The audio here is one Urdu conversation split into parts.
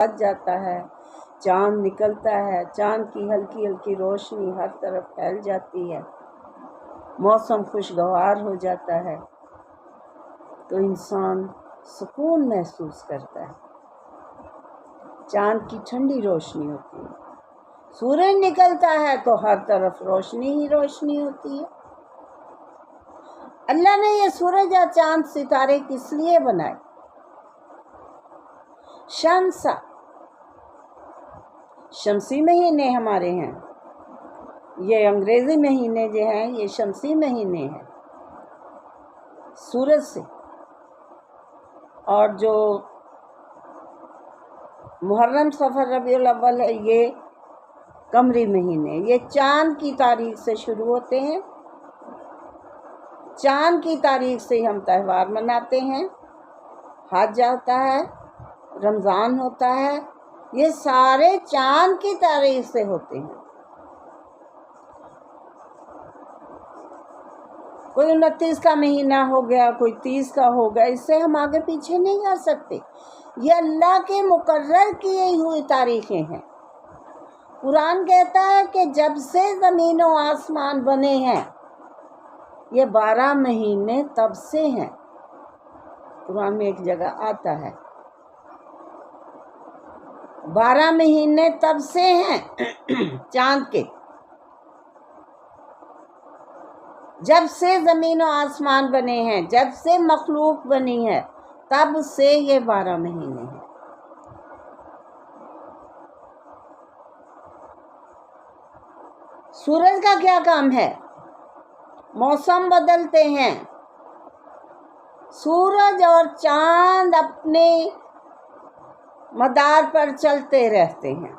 بچ جاتا ہے، چاند نکلتا ہے، چاند کی ہلکی ہلکی روشنی ہر طرف پھیل جاتی ہے، موسم خوشگوار ہو جاتا ہے تو انسان سکون محسوس کرتا ہے۔ چاند کی ٹھنڈی روشنی ہوتی ہے، سورج نکلتا ہے تو ہر طرف روشنی ہی روشنی ہوتی ہے۔ اللہ نے یہ سورج اور چاند ستارے کس لیے بنائے؟ شمسی مہینے ہمارے ہیں، یہ انگریزی مہینے جو ہیں یہ شمسی مہینے ہیں سورج سے، اور جو محرم صفر ربیع الاول ہے یہ قمری مہینے، یہ چاند کی تاریخ سے شروع ہوتے ہیں، چاند کی تاریخ سے ہم تہوار مناتے ہیں، حج آتا ہے، رمضان ہوتا ہے، یہ سارے چاند کی تاریخ سے ہوتے ہیں۔ کوئی 29 کا مہینہ ہو گیا، کوئی 30 کا ہو گیا، اس سے ہم آگے پیچھے نہیں جا سکتے، یہ اللہ کے مقرر کیے ہوئی تاریخیں ہیں۔ قرآن کہتا ہے کہ جب سے زمین و آسمان بنے ہیں یہ 12 مہینے تب سے ہیں، قرآن میں ایک جگہ آتا ہے 12 مہینے تب سے ہیں چاند کے، جب سے زمین و آسمان بنے ہیں، جب سے مخلوق بنی ہے تب سے یہ 12 مہینے ہیں۔ سورج کا کیا کام ہے؟ موسم بدلتے ہیں، سورج اور چاند اپنے مدار پر چلتے رہتے ہیں،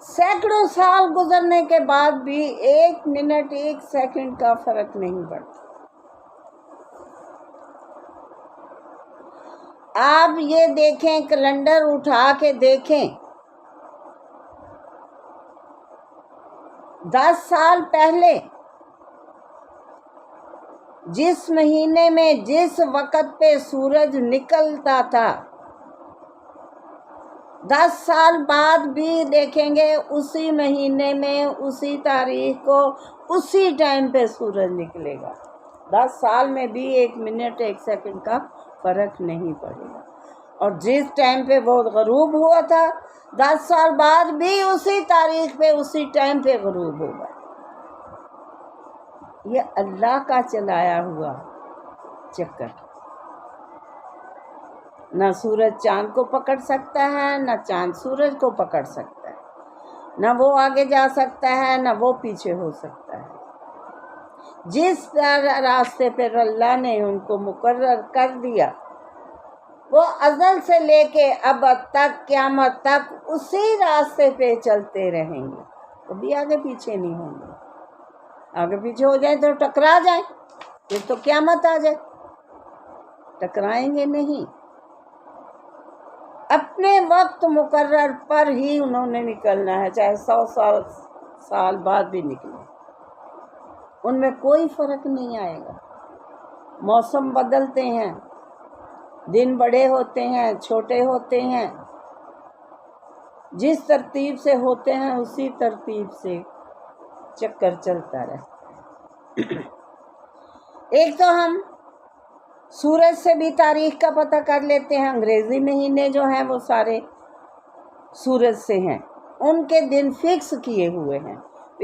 سینکڑوں سال گزرنے کے بعد بھی 1 منٹ 1 سیکنڈ کا فرق نہیں پڑتا۔ آپ یہ دیکھیں، کیلنڈر اٹھا کے دیکھیں، 10 سال پہلے جس مہینے میں جس وقت پہ سورج نکلتا تھا 10 سال بعد بھی دیکھیں گے اسی مہینے میں اسی تاریخ کو اسی ٹائم پہ سورج نکلے گا، 10 سال میں بھی 1 منٹ 1 سیکنڈ کا فرق نہیں پڑے گا، اور جس ٹائم پہ وہ غروب ہوا تھا 10 سال بعد بھی اسی تاریخ پہ اسی ٹائم پہ غروب ہوگا۔ یہ اللہ کا چلایا ہوا چکر، نہ سورج چاند کو پکڑ سکتا ہے، نہ چاند سورج کو پکڑ سکتا ہے، نہ وہ آگے جا سکتا ہے نہ وہ پیچھے ہو سکتا ہے۔ جس راستے پر اللہ نے ان کو مقرر کر دیا وہ ازل سے لے کے اب تک قیامت تک اسی راستے پہ چلتے رہیں گے، کبھی آگے پیچھے نہیں ہوں گے۔ آگے پیچھے ہو جائیں تو ٹکرا جائیں، پھر تو قیامت آ جائے، ٹکرائیں گے نہیں۔ اپنے وقت مقرر پر ہی انہوں نے نکلنا ہے، چاہے 100 سال بعد بھی نکلے، ان میں کوئی فرق نہیں آئے گا۔ موسم بدلتے ہیں، دن بڑے ہوتے ہیں چھوٹے ہوتے ہیں، جس ترتیب سے ہوتے ہیں اسی ترتیب سے چکر چلتا رہتا ہے۔ ایک تو ہم سورج سے بھی تاریخ کا پتہ کر لیتے ہیں، انگریزی مہینے جو ہیں وہ سارے سورج سے ہیں، ان کے دن فکس کیے ہوئے ہیں،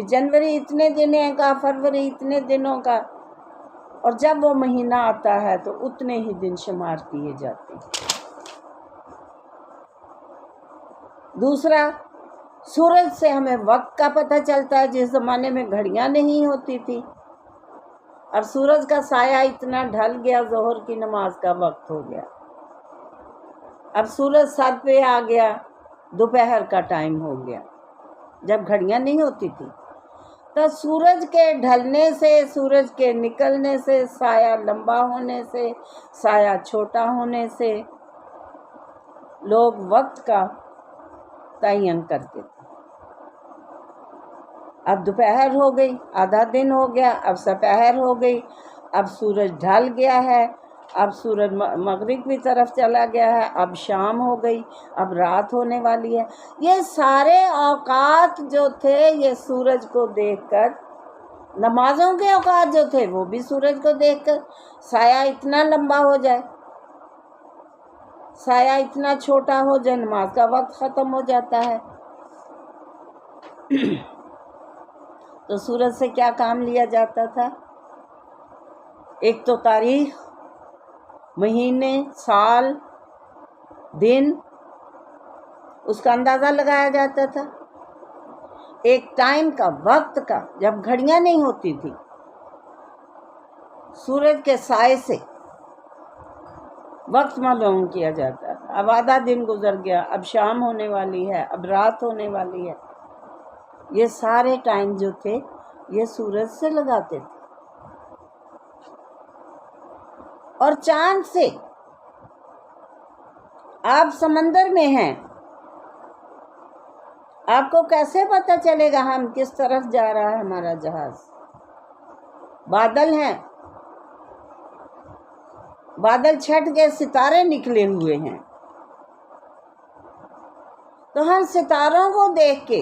جنوری اتنے دنوں کا، فروری اتنے دنوں کا، اور جب وہ مہینہ آتا ہے تو اتنے ہی دن شمار کیے جاتے ہیں۔ دوسرا، سورج سے ہمیں وقت کا پتہ چلتا ہے، جس زمانے میں گھڑیاں نہیں ہوتی تھی، اب سورج کا سایہ اتنا ڈھل گیا، ظہر کی نماز کا وقت ہو گیا، اب سورج سر پہ آ گیا، دوپہر کا ٹائم ہو گیا، جب گھڑیاں نہیں ہوتی تھی تو سورج کے ڈھلنے سے، سورج کے نکلنے سے، سایہ لمبا ہونے سے، سایہ چھوٹا ہونے سے لوگ وقت کا تعین کرتے تھے۔ اب دوپہر ہو گئی، آدھا دن ہو گیا، اب سپہر ہو گئی، اب سورج ڈھل گیا ہے، اب سورج مغرب کی طرف چلا گیا ہے، اب شام ہو گئی، اب رات ہونے والی ہے۔ یہ سارے اوقات جو تھے یہ سورج کو دیکھ کر، نمازوں کے اوقات جو تھے وہ بھی سورج کو دیکھ کر، سایہ اتنا لمبا ہو جائے، سایہ اتنا چھوٹا ہو جائے، نماز کا وقت ختم ہو جاتا ہے۔ تو سورج سے کیا کام لیا جاتا تھا؟ ایک تو تاریخ، مہینے، سال، دن، اس کا اندازہ لگایا جاتا تھا۔ ایک ٹائم کا، وقت کا، جب گھڑیاں نہیں ہوتی تھی، سورج کے سائے سے وقت معلوم کیا جاتا تھا۔ اب آدھا دن گزر گیا، اب شام ہونے والی ہے، اب رات ہونے والی ہے۔ یہ سارے ٹائم جو تھے یہ سورج سے لگاتے تھے۔ اور چاند سے، آپ سمندر میں ہیں، آپ کو کیسے پتہ چلے گا ہم کس طرف جا رہا ہے ہمارا جہاز؟ بادل ہیں، بادل چھٹ کے ستارے نکلے ہوئے ہیں، تو ہم ستاروں کو دیکھ کے،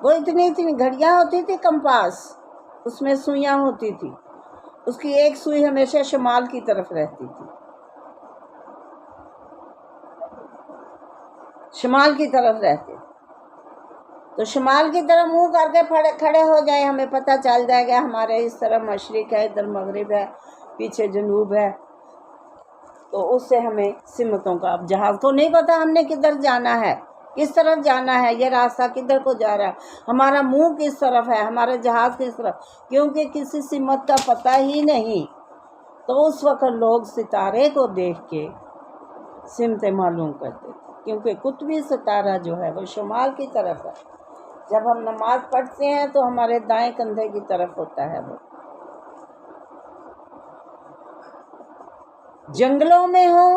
وہ اتنی گھڑیاں ہوتی تھی کمپاس، اس میں سوئیاں ہوتی تھی، اس کی ایک سوئی ہمیشہ شمال کی طرف رہتی تھی، شمال کی طرف رہتے، تو شمال کی طرف منہ کر کے کھڑے ہو جائے، ہمیں پتہ چل جائے گا ہمارے اس طرف مشرق ہے، ادھر مغرب ہے، پیچھے جنوب ہے، تو اس سے ہمیں سمتوں کا، اب جہاز کو نہیں پتہ ہم نے کدھر جانا ہے، کس طرف جانا ہے، یہ راستہ کدھر کو جا رہا ہے، ہمارا منہ کس طرف ہے، ہمارا جہاز کس طرف، کیونکہ کسی سمت کا پتہ ہی نہیں، تو اس وقت لوگ ستارے کو دیکھ کے سمتیں معلوم کرتے تھے، کیونکہ قطبی ستارہ جو ہے وہ شمال کی طرف ہے۔ جب ہم نماز پڑھتے ہیں تو ہمارے دائیں کندھے کی طرف ہوتا ہے وہ۔ جنگلوں میں ہو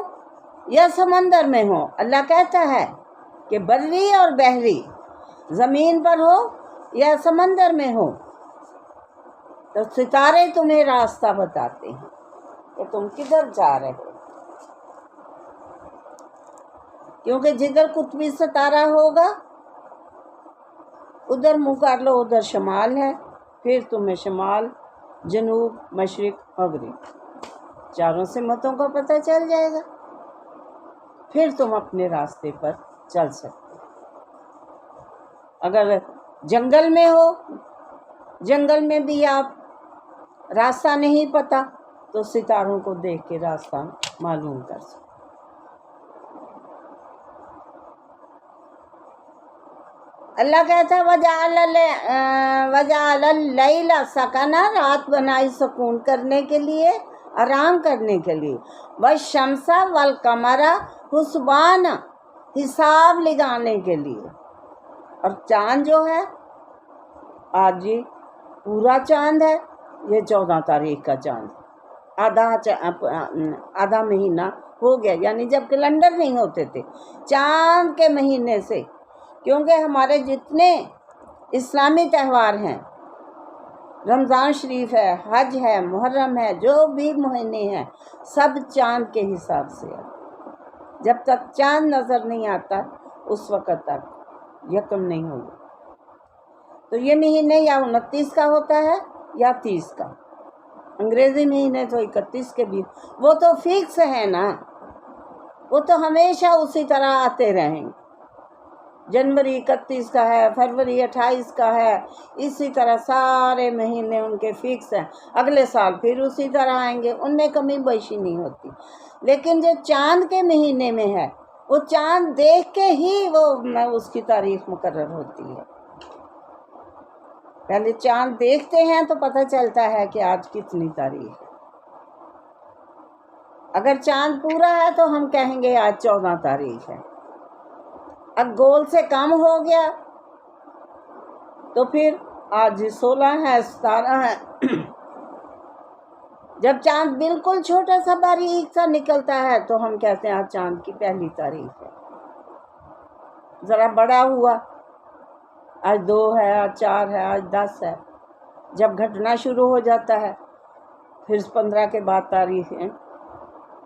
یا سمندر میں ہو، اللہ کہتا ہے کہ بری اور بحری، زمین پر ہو یا سمندر میں ہو، تو ستارے تمہیں راستہ بتاتے ہیں کہ تم کدھر جا رہے ہو، کیونکہ جدھر قطبی ستارہ ہوگا ادھر منہ کر لو، ادھر شمال ہے، پھر تمہیں شمال، جنوب، مشرق، مغرب چاروں سمتوں کا پتہ چل جائے گا، پھر تم اپنے راستے پر چل سکتے۔ اگر جنگل میں ہو، جنگل میں بھی آپ راستہ نہیں پتہ، تو ستاروں کو دیکھ کے راستہ معلوم کر سکتے۔ اللہ کہتا ہے وَجَعَلَ اللَّيْلَ سَكَنًا، رات بنائی سکون کرنے کے لیے، آرام کرنے کے لیے، وَالشَّمْسَ وَالْقَمَرَ حُسْبَانًا، حساب لگانے کے لیے۔ اور چاند جو ہے، آج یہ پورا چاند ہے، یہ 14 تاریخ کا چاند، آدھا مہینہ ہو گیا، یعنی جب کیلنڈر نہیں ہوتے تھے، چاند کے مہینے سے، کیونکہ ہمارے جتنے اسلامی تہوار ہیں، رمضان شریف ہے، حج ہے، محرم ہے، جو بھی مہینے ہیں، سب چاند کے حساب سے ہے۔ جب تک چاند نظر نہیں آتا اس وقت تک یکم نہیں ہوگا۔ تو یہ مہینے یا 29 کا ہوتا ہے یا 30 کا، انگریزی مہینے تو 31 کے بھی، وہ تو فکس ہے نا، وہ تو ہمیشہ اسی طرح آتے رہیں گے۔ جنوری 31 کا ہے، فروری 28 کا ہے، اسی طرح سارے مہینے ان کے فکس ہیں، اگلے سال پھر اسی طرح آئیں گے، ان میں کمی بیشی نہیں ہوتی۔ لیکن جو چاند کے مہینے میں ہے، وہ چاند دیکھ کے ہی وہ اس کی تاریخ مقرر ہوتی ہے۔ پہلے چاند دیکھتے ہیں تو پتہ چلتا ہے کہ آج کتنی تاریخ ہے۔ اگر چاند پورا ہے تو ہم کہیں گے آج 14 تاریخ ہے۔ اب گول سے کم ہو گیا تو پھر آج 16 ہے، 17 ہے۔ جب چاند بالکل چھوٹا سا باریک سا نکلتا ہے تو ہم کہتے ہیں آج چاند کی پہلی تاریخ ہے۔ ذرا بڑا ہوا، آج 2 ہے، آج 4 ہے، آج 10 ہے، جب گھٹنا شروع ہو جاتا ہے پھر 15 کے بعد تاریخیں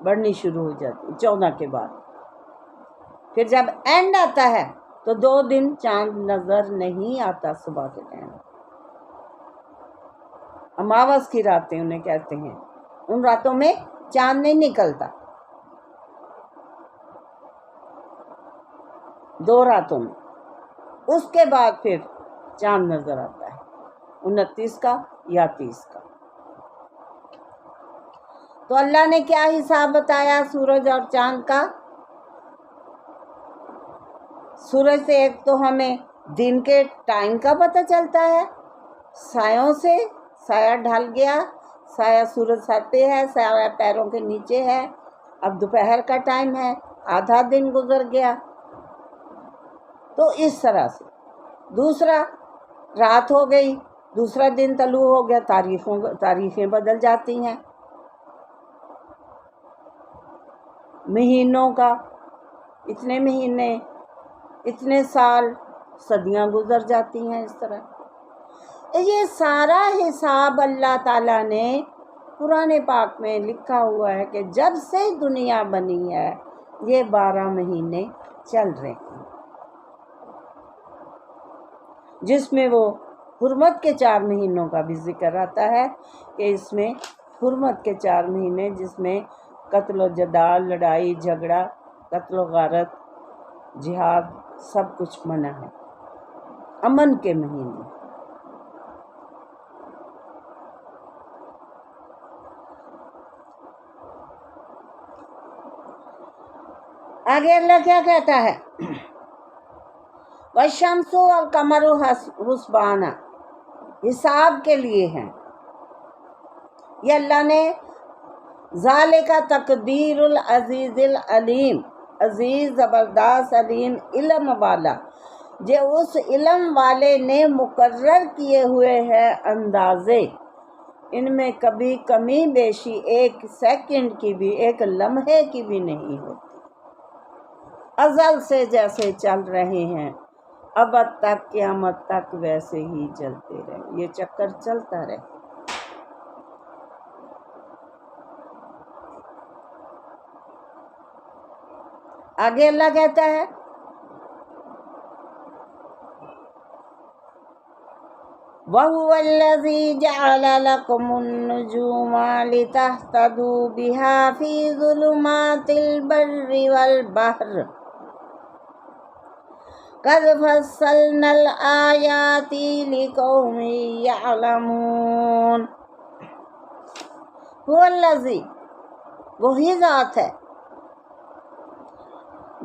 بڑھنی شروع ہو جاتی، 14 کے بعد. پھر جب اینڈ آتا ہے تو 2 دن چاند نظر نہیں آتا صبح کے ٹائم. اماوس کی راتیں انہیں کہتے ہیں. ان راتوں میں چاند نہیں نکلتا. 2 راتوں میں. اس کے بعد پھر چاند نظر آتا ہے 29 کا یا 30 کا. تو اللہ نے کیا حساب بتایا سورج اور چاند کا؟ سورج سے ایک تو ہمیں دن کے ٹائم کا پتہ چلتا ہے، سایوں سے، سایہ ڈھل گیا، سایہ سورج سر پہ ہے، سایہ پیروں کے نیچے ہے، اب دوپہر کا ٹائم ہے، آدھا دن گزر گیا. تو اس طرح سے. دوسرا، رات ہو گئی، دوسرا دن طلوع ہو گیا، تاریخیں بدل جاتی ہیں. مہینوں کا، اتنے مہینے، اتنے سال، صدیاں گزر جاتی ہیں. اس طرح یہ سارا حساب اللہ تعالیٰ نے قرآن پاک میں لکھا ہوا ہے کہ جب سے دنیا بنی ہے یہ 12 مہینے چل رہے ہیں، جس میں وہ حرمت کے 4 مہینوں کا بھی ذکر آتا ہے کہ اس میں حرمت کے 4 مہینے جس میں قتل و جدال، لڑائی جھگڑا، قتل و غارت، جہاد، سب کچھ منع ہے. امن کے مہینے. آگے اللہ کیا کہتا ہے؟ والشمس والقمر حسبان، حساب کے لیے ہیں. یہ اللہ نے ذالک تقدیر العزیز العلیم، عزیز، زبردست، علیم، علم والا، جو اس علم والے نے مقرر کیے ہوئے ہیں اندازے، ان میں کبھی کمی بیشی ایک سیکنڈ کی بھی، ایک لمحے کی بھی نہیں ہوتی. ازل سے جیسے چل رہے ہیں ابد تک، قیامت تک ویسے ہی چلتے رہے. یہ چکر چلتا رہے. آگے اللہ کہتا ہے وَهُوَ الَّذِي جَعَلَ لَكُمُ النُّجُومَ لِتَهْتَدُوا بِهَا فِي ظُلُمَاتِ الْبَرِّ وَالْبَحْرِ قَدْ فَصَّلْنَا الْآيَاتِ لِقَوْمٍ يَعْلَمُونَ. هُوَ الَّذِي، وہی ذات ہے،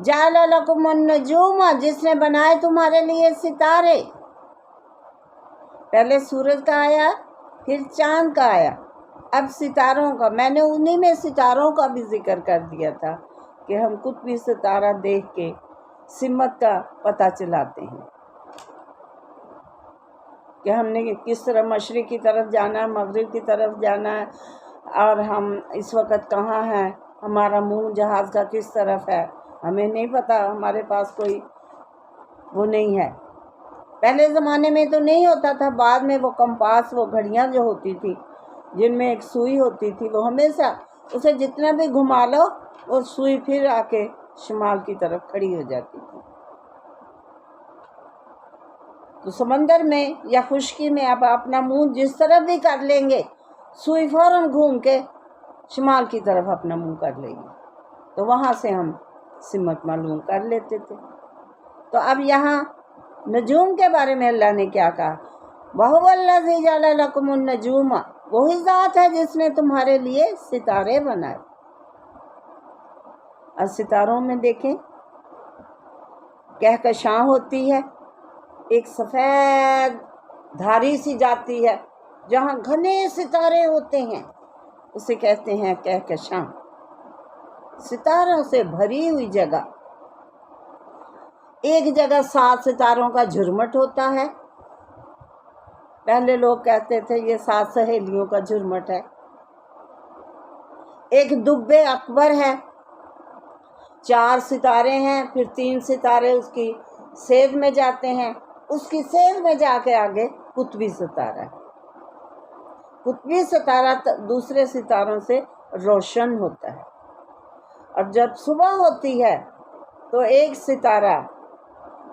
جَعَلَ لَكُمُ النُّجُومَ، جس نے بنائے تمہارے لیے ستارے. پہلے سورج کا آیا، پھر چاند کا آیا، اب ستاروں کا. میں نے انہی میں ستاروں کا بھی ذکر کر دیا تھا کہ ہم قطبی ستارہ دیکھ کے سمت کا پتہ چلاتے ہیں کہ ہم نے کس طرح مشرق کی طرف جانا ہے، مغرب کی طرف جانا ہے، اور ہم اس وقت کہاں ہیں، ہمارا منہ جہاز کا کس طرف ہے. ہمیں نہیں پتہ، ہمارے پاس کوئی وہ نہیں ہے. پہلے زمانے میں تو نہیں ہوتا تھا. بعد میں وہ کمپاس، وہ گھڑیاں جو ہوتی تھی جن میں ایک سوئی ہوتی تھی، وہ ہمیشہ اسے جتنا بھی گھما لو وہ سوئی پھر آ کے شمال کی طرف کھڑی ہو جاتی تھی. تو سمندر میں یا خشکی میں آپ اپنا منہ جس طرف بھی کر لیں گے، سوئی فوراً گھوم کے شمال کی طرف اپنا منہ کر لیں گے، تو وہاں سے ہم سمت معلوم کر لیتے تھے. تو اب یہاں نجوم کے بارے میں اللہ نے کیا کہا؟ وَهُوَ الَّذِي جَعَلَ لَكُمُ النُّجُومَ، وہی ذات ہے جس نے تمہارے لیے ستارے بنائے. اور ستاروں میں دیکھیں کہکشاں ہوتی ہے، ایک سفید دھاری سی جاتی ہے جہاں گھنے ستارے ہوتے ہیں، اسے کہتے ہیں کہکشاں. ستاروں سے بھری ہوئی جگہ. ایک جگہ 7 ستاروں کا جھرمٹ ہوتا ہے. پہلے لوگ کہتے تھے یہ 7 سہیلیوں کا جھرمٹ ہے. ایک دب اکبر ہے، 4 ستارے ہیں، پھر 3 ستارے اس کی سیدھ میں جاتے ہیں، اس کی سیدھ میں جا کے آگے قطبی ستارہ ہے. قطبی ستارہ دوسرے ستاروں سے روشن ہوتا ہے، اور جب صبح ہوتی ہے تو ایک ستارہ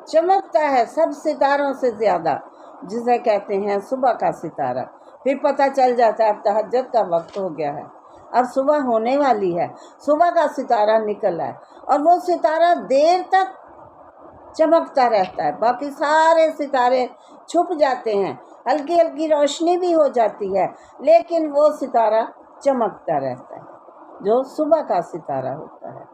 چمکتا ہے سب ستاروں سے زیادہ، جسے کہتے ہیں صبح کا ستارہ۔ پھر پتہ چل جاتا ہے اب تہجد کا وقت ہو گیا ہے، اب صبح ہونے والی ہے، صبح کا ستارہ نکل ہے، اور وہ ستارہ دیر تک چمکتا رہتا ہے، باقی سارے ستارے چھپ جاتے ہیں، ہلکی ہلکی روشنی بھی ہو جاتی ہے، لیکن وہ ستارہ چمکتا رہتا ہے جو صبح کا ستارہ ہوتا ہے۔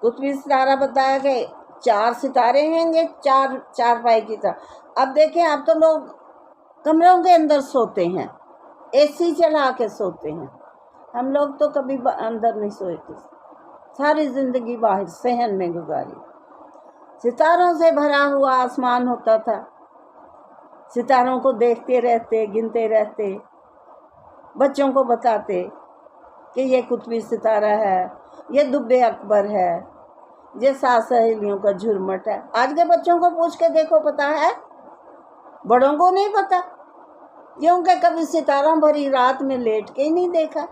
قطبی ستارہ بتایا کہ 4 ستارے ہیں گے، چار پائی کی طرح۔ اب دیکھیں اب تو لوگ کمروں کے اندر سوتے ہیں، اے سی چلا کے سوتے ہیں، ہم لوگ تو کبھی اندر نہیں سوئے تھے، ساری زندگی باہر صحن میں گزاری۔ ستاروں سے بھرا ہوا آسمان ہوتا تھا، ستاروں کو دیکھتے رہتے، گنتے رہتے، بچوں کو بتاتے کہ یہ قطبی ستارہ ہے، یہ دب اکبر ہے، یہ 7 سہیلیوں کا جھرمٹ ہے۔ آج کے بچوں کو پوچھ کے دیکھو پتہ ہے، بڑوں کو نہیں پتہ، کیونکہ کبھی ستاروں بھری رات میں لیٹ کے ہی نہیں دیکھا،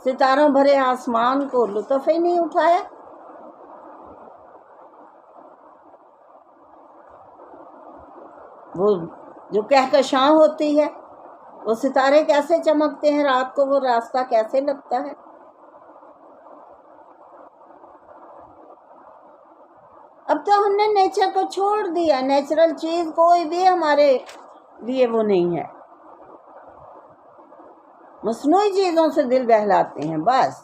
ستاروں بھرے آسمان کو لطف ہی نہیں اٹھایا۔ وہ جو کہکشاں ہوتی ہے، وہ ستارے کیسے چمکتے ہیں رات کو، وہ راستہ کیسے لگتا ہے۔ اب تو ہم نے نیچر کو چھوڑ دیا، نیچرل چیز کوئی بھی ہمارے لیے وہ نہیں ہے، مصنوعی چیزوں سے دل بہلاتے ہیں بس۔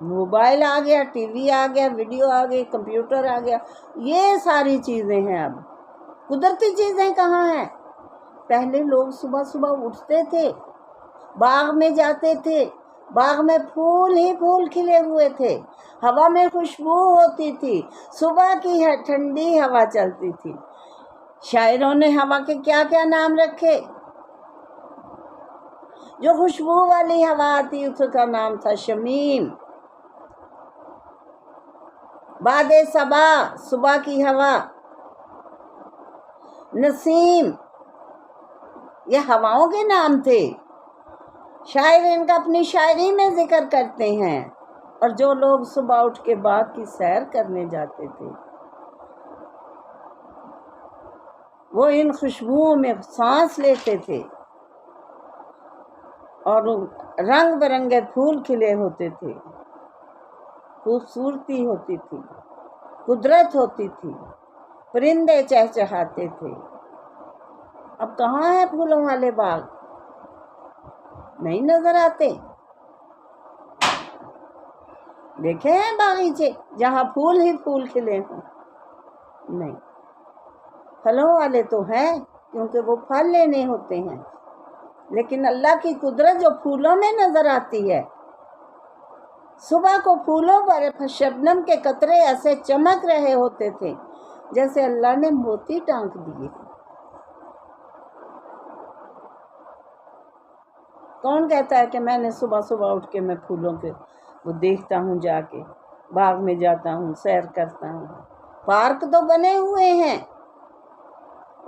موبائل آ گیا، ٹی وی آ گیا، ویڈیو آ گئی، کمپیوٹر آ گیا، یہ ساری چیزیں ہیں۔ اب قدرتی چیزیں کہاں ہیں؟ پہلے لوگ صبح صبح اٹھتے تھے، باغ میں جاتے تھے، باغ میں پھول ہی پھول کھلے ہوئے تھے، ہوا میں خوشبو ہوتی تھی، صبح کی ٹھنڈی ہوا چلتی تھی۔ شاعروں نے ہوا کے کیا کیا نام رکھے؟ جو خوشبو والی ہوا آتی اس کا نام تھا شمیم، باد صبا صبح کی ہوا، نسیم، یہ ہواؤں کے نام تھے۔ شاعر ان کا اپنی شاعری میں ذکر کرتے ہیں۔ اور جو لوگ صبح اٹھ کے باغ کی سیر کرنے جاتے تھے، وہ ان خوشبوؤں میں سانس لیتے تھے، اور رنگ برنگے پھول کھلے ہوتے تھے، خوبصورتی ہوتی تھی، قدرت ہوتی تھی، پرندے چہچہاتے تھے۔ اب کہاں ہے پھولوں والے باغ؟ نہیں نظر آتے۔ دیکھے ہیں باغیچے جہاں پھول ہی پھول کھلے ہوں؟ نہیں۔ پھلوں والے تو ہیں، کیونکہ وہ پھل لینے ہوتے ہیں، لیکن اللہ کی قدرت جو پھولوں میں نظر آتی ہے، صبح کو پھولوں پر شبنم کے قطرے ایسے چمک رہے ہوتے تھے جیسے اللہ نے موتی ٹانک دیے۔ کون کہتا ہے کہ میں نے صبح صبح اٹھ کے میں پھولوں کے وہ دیکھتا ہوں، جا کے باغ میں جاتا ہوں، سیر کرتا ہوں۔ پارک تو بنے ہوئے ہیں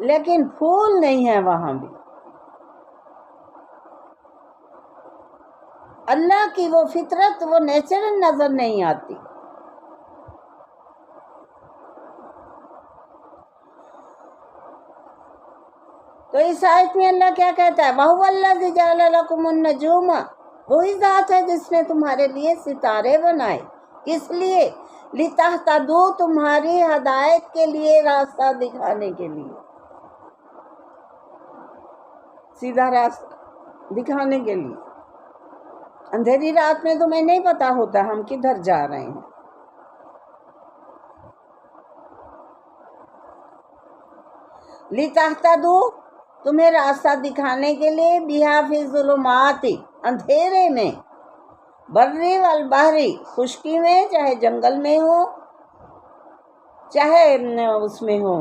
لیکن پھول نہیں ہیں وہاں بھی۔ اللہ کی وہ فطرت، وہ نیچرل نظر نہیں آتی۔ تو اس آیت میں اللہ کیا کہتا ہے؟ وَهُوَ الَّذِي جَعَلَ لَكُمُ النُّجُومَ، وہی ذات ہے جس نے تمہارے لیے ستارے بنائے۔ کس لیے؟ لِتَهْتَدُوا، تمہاری ہدایت کے لیے، راستہ دکھانے کے لیے، سیدھا راستہ دکھانے کے لیے۔ اندھیری رات میں تمہیں نہیں پتا ہوتا ہم کدھر جا رہے ہیں۔ لِتَهْتَدُوا، تمہیں راستہ دکھانے کے لیے، بِهَا فِي الظُّلُمَاتِ، اندھیرے میں، بَرِّ وَالْبَحْرِ، خشکی میں، چاہے جنگل میں ہو، چاہے اس میں ہو،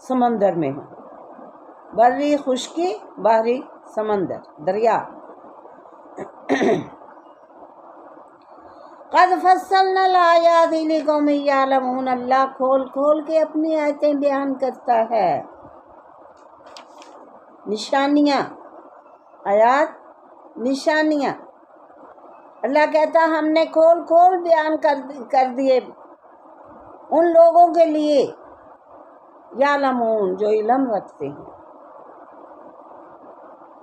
سمندر میں ہو، بری خشکی، بحری سمندر، دریا۔ قَدْ فَصَّلْنَا الْآيَاتِ لِقَوْمٍ يَعْلَمُونَ، اللہ کھول کھول کے اپنی آیتیں بیان کرتا ہے نشانیاں، آیات نشانیاں۔ اللہ کہتا ہم نے کھول کھول بیان کر دیے ان لوگوں کے لیے، یعلمون جو علم رکھتے ہیں،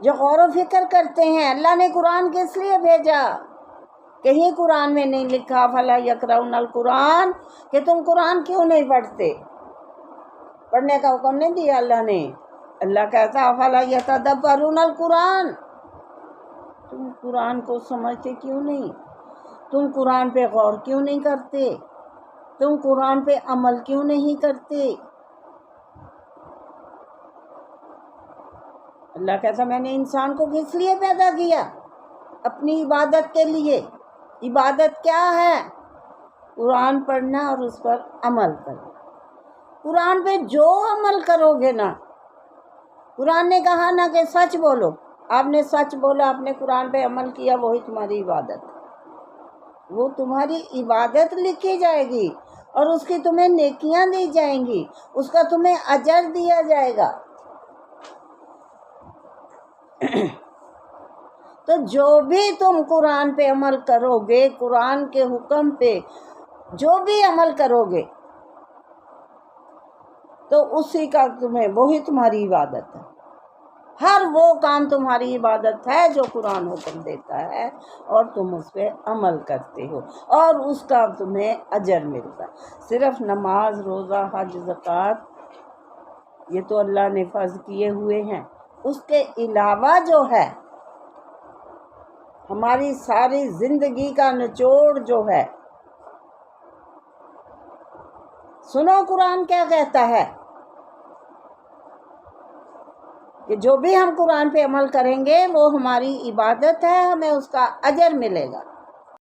جو غور و فکر کرتے ہیں۔ اللہ نے قرآن کس لیے بھیجا؟ کہیں قرآن میں نہیں لکھا فلا یقرؤون القرآن کہ تم قرآن کیوں نہیں پڑھتے، پڑھنے کا حکم نہیں دیا اللہ نے۔ اللہ کہتا فلا یتدبرون القرآن، تم قرآن کو سمجھتے کیوں نہیں، تم قرآن پہ غور کیوں نہیں کرتے، تم قرآن پہ عمل کیوں نہیں کرتے۔ اللہ کہتا میں نے انسان کو کس لیے پیدا کیا؟ اپنی عبادت کے لیے۔ عبادت کیا ہے؟ قرآن پڑھنا اور اس پر عمل کرنا۔ قرآن پہ جو عمل کرو گے نا، قرآن نے کہا نا کہ سچ بولو، آپ نے سچ بولا، آپ نے قرآن پہ عمل کیا، وہی تمہاری عبادت، وہ تمہاری عبادت لکھی جائے گی اور اس کی تمہیں نیکیاں دی جائیں گی، اس کا تمہیں اجر دیا جائے گا۔ تو جو بھی تم قرآن پہ عمل کرو گے، قرآن کے حکم پہ جو بھی عمل کرو گے تو اسی کا تمہیں، وہی تمہاری عبادت ہے۔ ہر وہ کام تمہاری عبادت ہے جو قرآن حکم دیتا ہے اور تم اس پہ عمل کرتے ہو اور اس کا تمہیں اجر ملتا ہے۔ صرف نماز، روزہ، حج، زکوٰۃ یہ تو اللہ نے فرض کیے ہوئے ہیں، اس کے علاوہ جو ہے ہماری ساری زندگی کا نچوڑ جو ہے، سنو قرآن کیا کہتا ہے کہ جو بھی ہم قرآن پہ عمل کریں گے وہ ہماری عبادت ہے، ہمیں اس کا اجر ملے گا۔